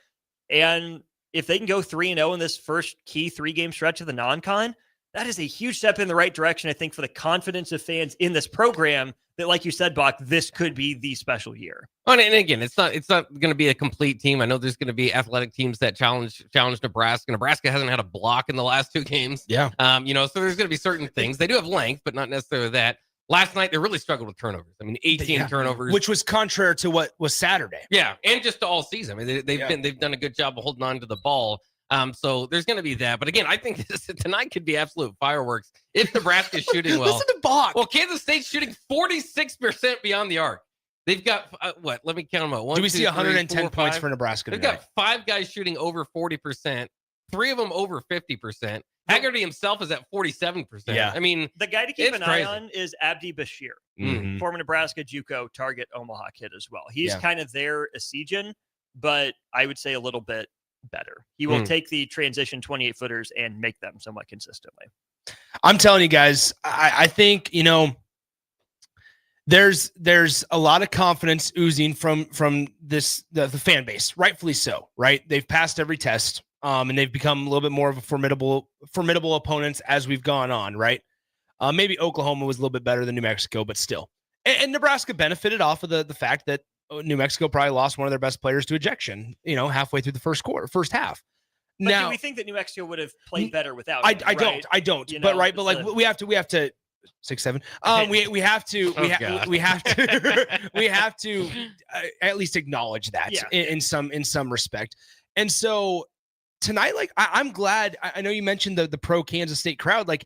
A: And if they can go 3-0 in this first key 3-game stretch of the non-con, that is a huge step in the right direction, I think, for the confidence of fans in this program that, like you said, Bach, this could be the special year.
C: And again, it's not going to be a complete team. I know there's going to be athletic teams that challenge Nebraska. Nebraska hasn't had a block in the last 2 games.
D: Yeah.
C: So there's going to be certain things. They do have length, but not necessarily that. Last night, they really struggled with turnovers. 18 turnovers.
D: Which was contrary to what was Saturday.
C: Yeah, and just all season. They've done a good job of holding on to the ball. So there's going to be that. But again, I think tonight could be absolute fireworks if Nebraska's shooting well.
D: Listen to Bach.
C: Well, Kansas State's shooting 46% beyond the arc. They've got, what? Let me count them out.
D: Do we see 110 points for Nebraska
C: They've
D: tonight?
C: got 5 guys shooting over 40%, 3 of them over 50%. Haggerty himself is at 47%.
D: Yeah.
A: The guy to keep an
C: crazy.
A: eye on is Abdi Bashir,
D: Mhm.
A: former Nebraska JUCO target Omaha kid as well. He's
D: Yeah.
A: kind of their Esijan, but I would say a little bit better. He will take the transition 28-footers and make them somewhat consistently.
D: I'm telling you guys, I think, there's a lot of confidence oozing from this the fan base, rightfully so, right? They've passed every test, and they've become a little bit more of a formidable opponents as we've gone on, right? Maybe Oklahoma was a little bit better than New Mexico, but still. And Nebraska benefited off of the fact that New Mexico probably lost one of their best players to ejection, halfway through the first half.
A: But
D: Now,
A: do we think that New Mexico would have played better without
D: I
A: him,
D: don't. But like we have to 6-7. We have to at least acknowledge that in some respect. And so tonight, like I'm glad. I know you mentioned the pro Kansas State crowd. Like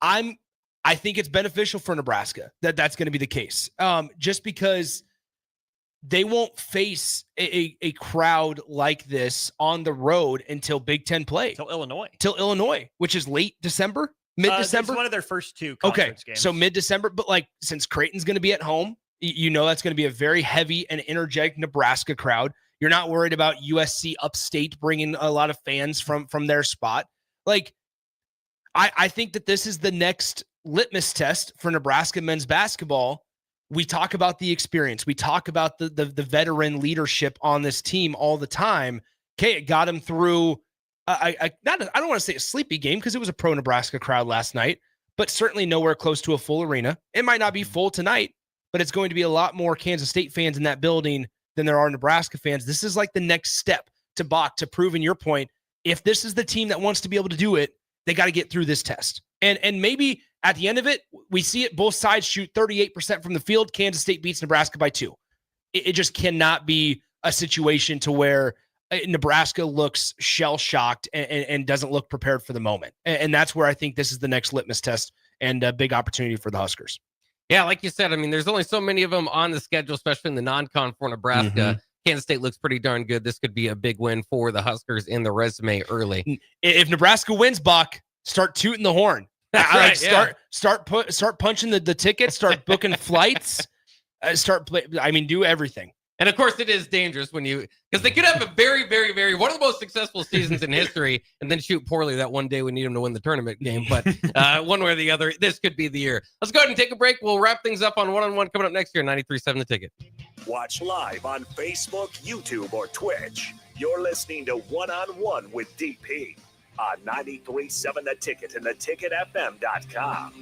D: I think it's beneficial for Nebraska that's going to be the case. Just because they won't face a crowd like this on the road until Big Ten play.
A: Till
D: Illinois, which is late December, mid-December.
A: It's one of their first 2 conference games.
D: So mid-December. But like since Creighton's going to be at home, that's going to be a very heavy and energetic Nebraska crowd. You're not worried about USC upstate bringing a lot of fans from their spot. Like I think that this is the next litmus test for Nebraska men's basketball. We talk about the experience. We talk about the veteran leadership on this team all the time. Okay, it got him through. I don't want to say a sleepy game because it was a pro Nebraska crowd last night, but certainly nowhere close to a full arena. It might not be full tonight, but it's going to be a lot more Kansas State fans in that building than there are Nebraska fans. This is like the next step to Bach to proving your point. If this is the team that wants to be able to do it, they got to get through this test. And maybe at the end of it, we see it, both sides shoot 38% from the field. Kansas State beats Nebraska by 2. It just cannot be a situation to where Nebraska looks shell-shocked and doesn't look prepared for the moment. And that's where I think this is the next litmus test and a big opportunity for the Huskers.
C: Yeah, like you said, there's only so many of them on the schedule, especially in the non-con for Nebraska.
D: Mm-hmm.
C: Kansas State looks pretty darn good. This could be a big win for the Huskers in the resume early.
D: If Nebraska wins, Bach, start tooting the horn.
C: That's right.
D: Start punching the tickets. Start booking flights. Do everything.
C: And of course, it is dangerous because they could have a very, very, very one of the most successful seasons in history, and then shoot poorly that one day we need them to win the tournament game. But one way or the other, this could be the year. Let's go ahead and take a break. We'll wrap things up on one-on-one coming up next year. 93.7 The Ticket.
B: Watch live on Facebook, YouTube, or Twitch. You're listening to One on One with DP on 93.7 The Ticket and theticketfm.com.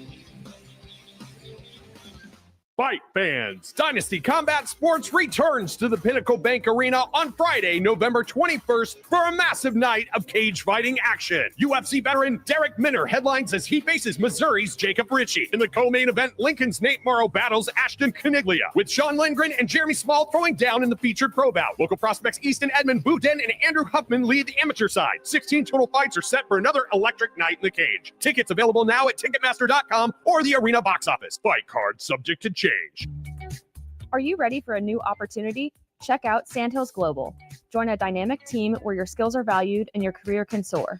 L: Fight fans, Dynasty Combat Sports returns to the Pinnacle Bank Arena on Friday, November 21st for a massive night of cage fighting action. UFC veteran Derek Minner headlines as he faces Missouri's Jacob Ritchie. In the co-main event, Lincoln's Nate Morrow battles Ashton Caniglia, with Sean Lindgren and Jeremy Small throwing down in the featured pro bout. Local prospects Easton Edmund, Boudin, and Andrew Huffman lead the amateur side. 16 total fights are set for another electric night in the cage. Tickets available now at Ticketmaster.com or the arena box office. Fight card subject to change.
M: Are you ready for a new opportunity? Check out Sandhills Global. Join a dynamic team where your skills are valued and your career can soar.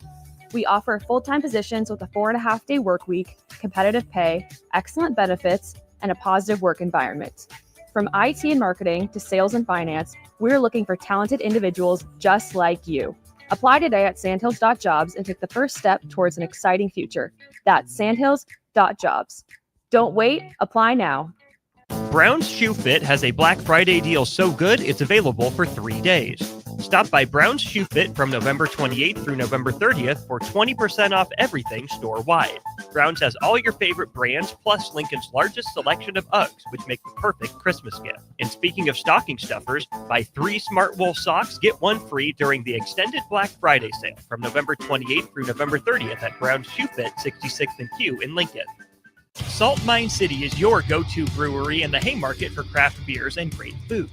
M: We offer full-time positions with a 4.5-day work week, competitive pay, excellent benefits, and a positive work environment. From IT and marketing to sales and finance, we're looking for talented individuals just like you. Apply today at sandhills.jobs and take the first step towards an exciting future. That's sandhills.jobs. Don't wait, apply now.
A: Brown's Shoe Fit has a Black Friday deal so good it's available for 3 days. Stop by Brown's Shoe Fit from November 28th through November 30th for 20% off everything store-wide. Brown's has all your favorite brands plus Lincoln's largest selection of Uggs, which make the perfect Christmas gift. And speaking of stocking stuffers, buy 3 Smart Wool socks, get 1 free during the extended Black Friday sale from November 28th through November 30th at Brown's Shoe Fit, 66th and Q in Lincoln. Salt Mine City is your go-to brewery in the Haymarket for craft beers and great food.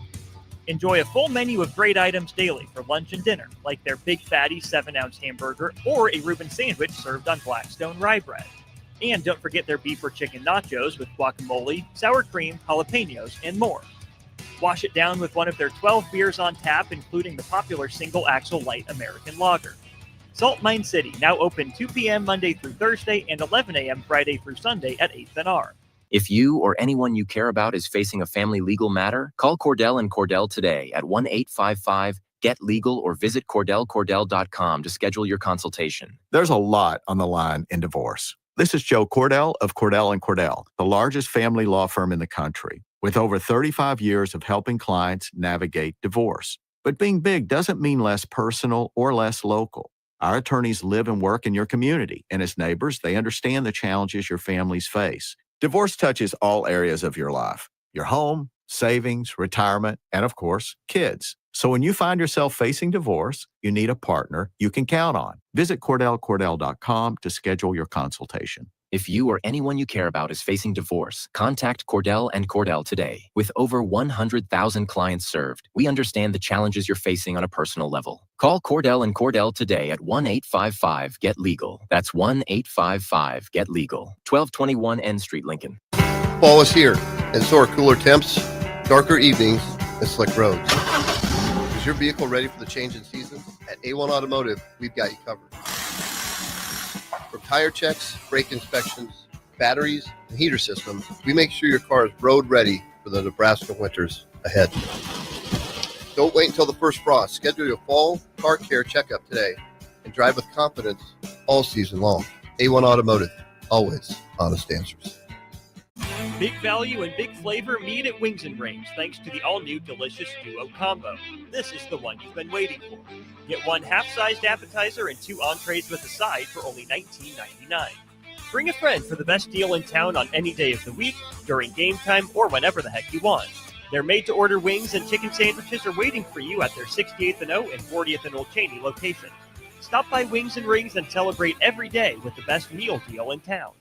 A: Enjoy a full menu of great items daily for lunch and dinner, like their Big Fatty 7-ounce hamburger or a Reuben sandwich served on Blackstone rye bread. And don't forget their beef or chicken nachos with guacamole, sour cream, jalapenos, and more. Wash it down with one of their 12 beers on tap, including the popular Single Axle Light American Lager. Salt Mine City, now open 2 p.m. Monday through Thursday and 11 a.m. Friday through Sunday at 8th and R.
N: If you or anyone you care about is facing a family legal matter, call Cordell and Cordell today at 1-855-GET-LEGAL or visit CordellCordell.com to schedule your consultation.
O: There's a lot on the line in divorce. This is Joe Cordell of Cordell & Cordell, the largest family law firm in the country, with over 35 years of helping clients navigate divorce. But being big doesn't mean less personal or less local. Our attorneys live and work in your community, and as neighbors, they understand the challenges your families face. Divorce touches all areas of your life: your home, savings, retirement, and of course, kids. So when you find yourself facing divorce, you need a partner you can count on. Visit CordellCordell.com to schedule your consultation.
N: If you or anyone you care about is facing divorce, contact Cordell & Cordell today. With over 100,000 clients served, we understand the challenges you're facing on a personal level. Call Cordell & Cordell today at 1-855-GET-LEGAL. That's 1-855-GET-LEGAL. 1221 N Street, Lincoln.
P: Fall is here, and so are cooler temps, darker evenings, and slick roads. Is your vehicle ready for the change in seasons? At A1 Automotive, we've got you covered. From tire checks, brake inspections, batteries, and heater systems, we make sure your car is road ready for the Nebraska winters ahead. Don't wait until the first frost. Schedule your fall car care checkup today and drive with confidence all season long. A1 Automotive, always honest answers.
A: Big value and big flavor meet at Wings and Rings, thanks to the all-new delicious Duo Combo. This is the one you've been waiting for. Get 1 half-sized appetizer and 2 entrees with a side for only $19.99. Bring a friend for the best deal in town on any day of the week, during game time, or whenever the heck you want. Their made-to-order wings and chicken sandwiches are waiting for you at their 68th and O and 40th and Old Cheney locations. Stop by Wings and Rings and celebrate every day with the best meal deal in town.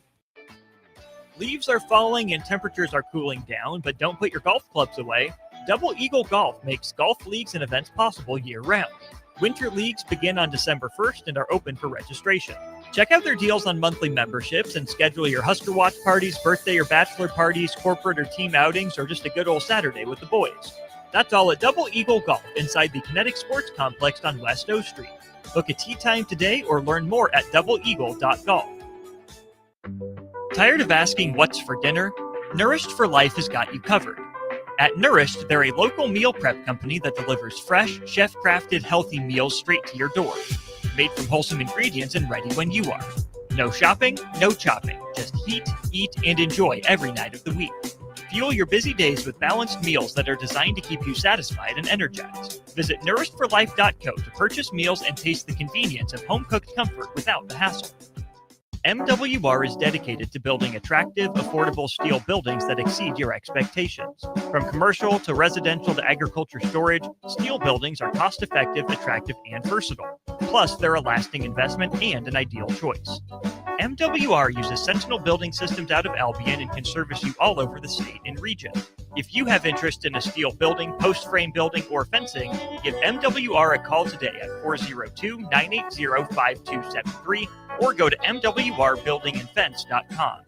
A: Leaves are falling and temperatures are cooling down, but don't put your golf clubs away. Double Eagle Golf makes golf leagues and events possible year-round. Winter leagues begin on December 1st and are open for registration. Check out their deals on monthly memberships and schedule your Husker Watch parties, birthday or bachelor parties, corporate or team outings, or just a good old Saturday with the boys. That's all at Double Eagle Golf inside the Kinetic Sports Complex on West O Street. Book a tee time today or learn more at doubleeagle.golf. Tired of asking what's for dinner? Nourished for Life has got you covered. At Nourished, they're a local meal prep company that delivers fresh, chef-crafted, healthy meals straight to your door. Made from wholesome ingredients and ready when you are. No shopping, no chopping. Just heat, eat, and enjoy every night of the week. Fuel your busy days with balanced meals that are designed to keep you satisfied and energized. Visit nourishedforlife.co to purchase meals and taste the convenience of home-cooked comfort without the hassle. MWR is dedicated to building attractive, affordable steel buildings that exceed your expectations. From commercial to residential to agriculture storage, steel buildings are cost-effective, attractive, and versatile. Plus, they're a lasting investment and an ideal choice. MWR uses Sentinel Building Systems out of Albion and can service you all over the state and region. If you have interest in a steel building, post-frame building, or fencing, give MWR a call today at 402-980-5273 or go to mwrbuildingandfence.com.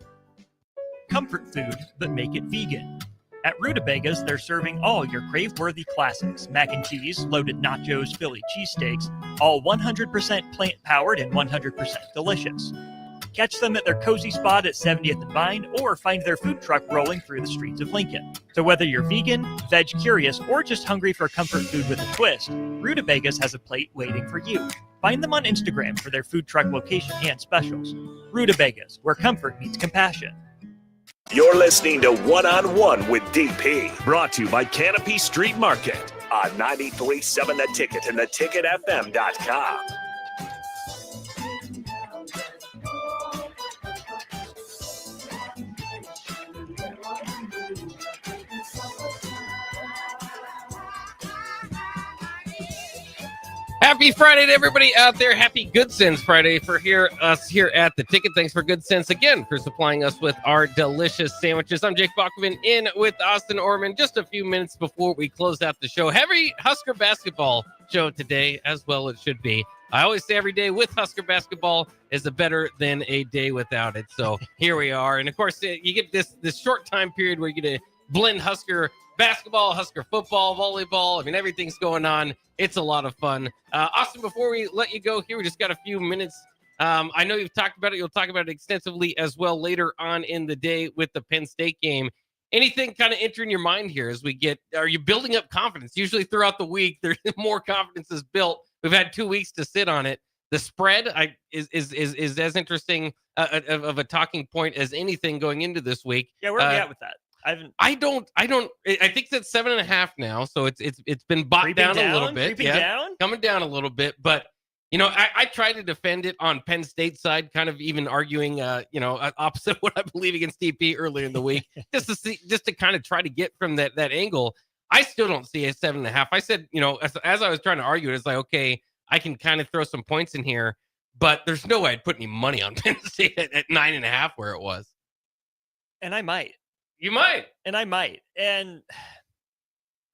A: Comfort food, but make it vegan. At Rutabagas, they're serving all your crave-worthy classics. Mac and cheese, loaded nachos, Philly cheesesteaks, all 100% plant-powered and 100% delicious. Catch them at their cozy spot at 70th and Vine, or find their food truck rolling through the streets of Lincoln. So whether you're vegan, veg curious, or just hungry for comfort food with a twist, Rutabagas has a plate waiting for you. Find them on Instagram for their food truck location and specials. Rutabagas, where comfort meets compassion.
B: You're listening to One on One with DP, brought to you by Canopy Street Market on 93.7 The Ticket and theticketfm.com.
C: Happy Friday to everybody out there. Happy Good Sense Friday for us here at The Ticket. Thanks for Good Sense again for supplying us with our delicious sandwiches. I'm Jake Bachman in with Austin Orman. Just a few minutes before we close out the show. Heavy Husker basketball show today, as well it should be. I always say every day with Husker basketball is better than a day without it. So here we are. And of course, you get this short time period where you get to blend Husker basketball, Husker football, volleyball. I mean, everything's going on. It's a lot of fun. Austin, before we let you go here, we just got a few minutes. I know you've talked about it. You'll talk about it extensively as well later on in the day with the Penn State game. Anything kind of entering your mind here as we are you building up confidence? Usually throughout the week, there's more confidence is built. We've had 2 weeks to sit on it. The spread is as interesting of a talking point as anything going into this week.
A: Yeah, where are we at with that? I
C: think it's at 7.5 now, so it's been bought down a little bit. Coming down a litto bit, but I try to defend it on Penn State side, kind of even arguing opposite what I believe against DP earlier in the week, just to kind of try to get from that angle. I still don't see a 7.5. I said, as I was trying to argue it, it's like, okay, I can kind of throw some points in here, but there's no way I'd put any money on Penn State at 9.5 where it was.
A: And I might.
C: You might.
A: And I might. And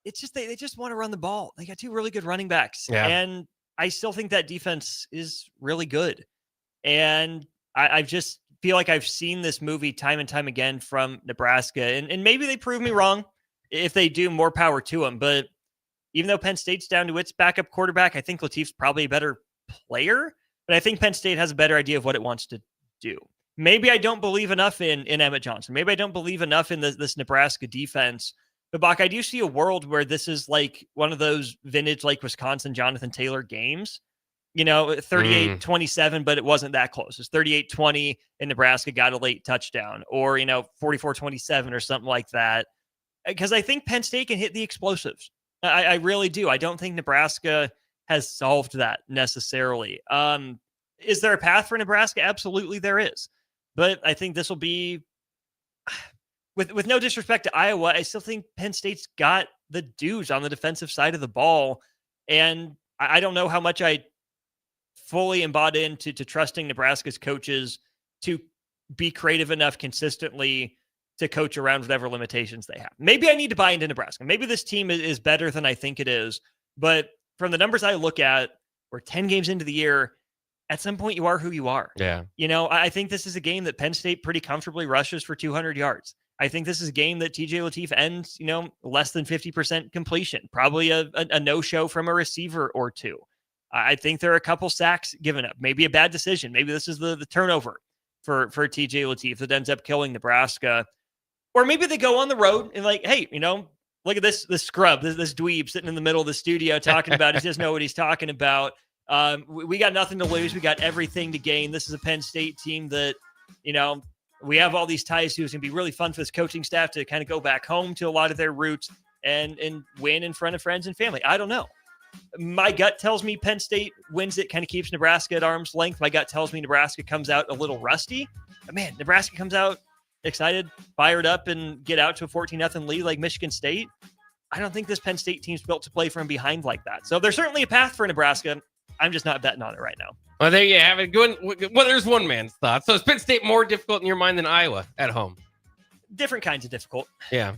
A: it's just they just want to run the ball. They got two really good running backs.
C: Yeah.
A: And I still think that defense is really good. And I just feel like I've seen this movie time and time again from Nebraska. And maybe they prove me wrong. If they do, more power to them. But even though Penn State's down to its backup quarterback, I think Latif's probably a better player. But I think Penn State has a better idea of what it wants to do. Maybe I don't believe enough in Emmett Johnson. Maybe I don't believe enough in this Nebraska defense. But, Bach, I do see a world where this is like one of those vintage, like Wisconsin, Jonathan Taylor games. 38-27, but it wasn't that close. It's 38-20 and Nebraska got a late touchdown. Or, 44-27 or something like that. Because I think Penn State can hit the explosives. I really do. I don't think Nebraska has solved that necessarily. Is there a path for Nebraska? Absolutely there is. But I think this will be, with no disrespect to Iowa, I still think Penn State's got the dudes on the defensive side of the ball. And I don't know how much I fully am bought into trusting Nebraska's coaches to be creative enough consistently to coach around whatever limitations they have. Maybe I need to buy into Nebraska. Maybe this team is better than I think it is. But from the numbers I look at, we're 10 games into the year. At some point, you are who you are.
C: Yeah.
A: I think this is a game that Penn State pretty comfortably rushes for 200 yards. I think this is a game that TJ Latif ends, less than 50% completion, probably a no-show from a receiver or two. I think there are a couple sacks given up, maybe a bad decision. Maybe this is the turnover for TJ Latif that ends up killing Nebraska. Or maybe they go on the road and like, hey, Look at this scrub, this dweeb sitting in the middle of the studio talking about he doesn't know what he's talking about. We got nothing to lose. We got everything to gain. This is a Penn State team that, we have all these ties to. It's going to be really fun for this coaching staff to kind of go back home to a lot of their roots and win in front of friends and family. I don't know. My gut tells me Penn State wins it, kind of keeps Nebraska at arm's length. My gut tells me Nebraska comes out a little rusty. But man, Nebraska comes out excited, fired up, and get out to a 14-0 lead like Michigan State. I don't think this Penn State team's built to play from behind like that. So there's certainly a path for Nebraska. I'm just not betting on it right now.
C: Well, there you have it. Well, there's one man's thought. So is Penn State more difficult in your mind than Iowa at home?
A: Different kinds of difficult.
C: Yeah.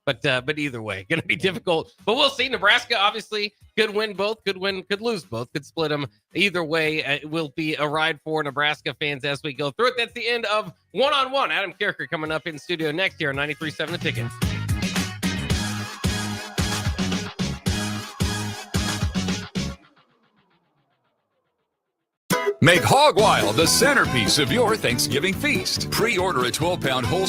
C: But either way, going to be difficult. But we'll see. Nebraska obviously could win both, could win, could lose both, could split them. Either way, it will be a ride for Nebraska fans as we go through it. That's the end of One-on-One. Adam Kirker coming up in studio next year on 93.7 The Ticket.
Q: Make Hog Wild the centerpiece of your Thanksgiving feast. Pre-order a 12-pound whole